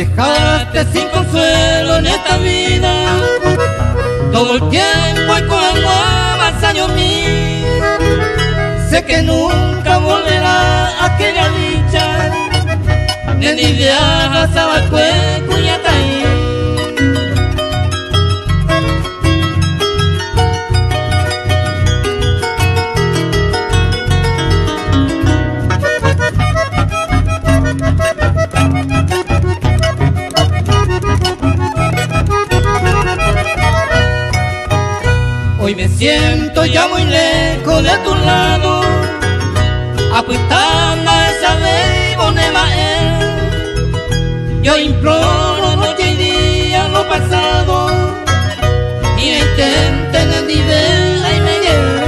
dejaste sin consuelo en esta vida. Todo el tiempo y cuando más años míos, sé que nunca volverá aquella dicha, ni viaja Sabacue, Cuñataí. Hoy me siento ya muy lejos de tu lado, apuntando a esa vez bonema él. Yo imploro noche y día lo pasado, y intenten en nivel y me lleve.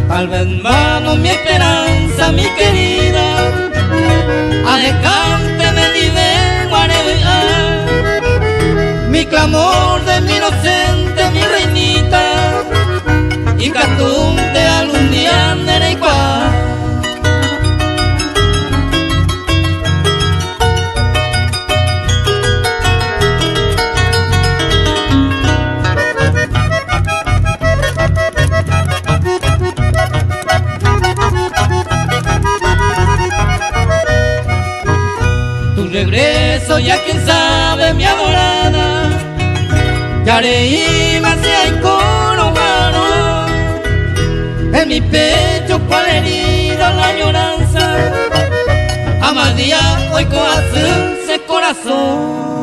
Tal vez vano mi esperanza, mi querida, a dejarte me dive guarevea, mi clamor de mi inocente, mi reinita, y cantunte algún día nereicua. Regreso ya quien sabe mi adorada, ya leí más si hay coronado en mi pecho cual herida la añoranza, a más día hoy corazón se corazón.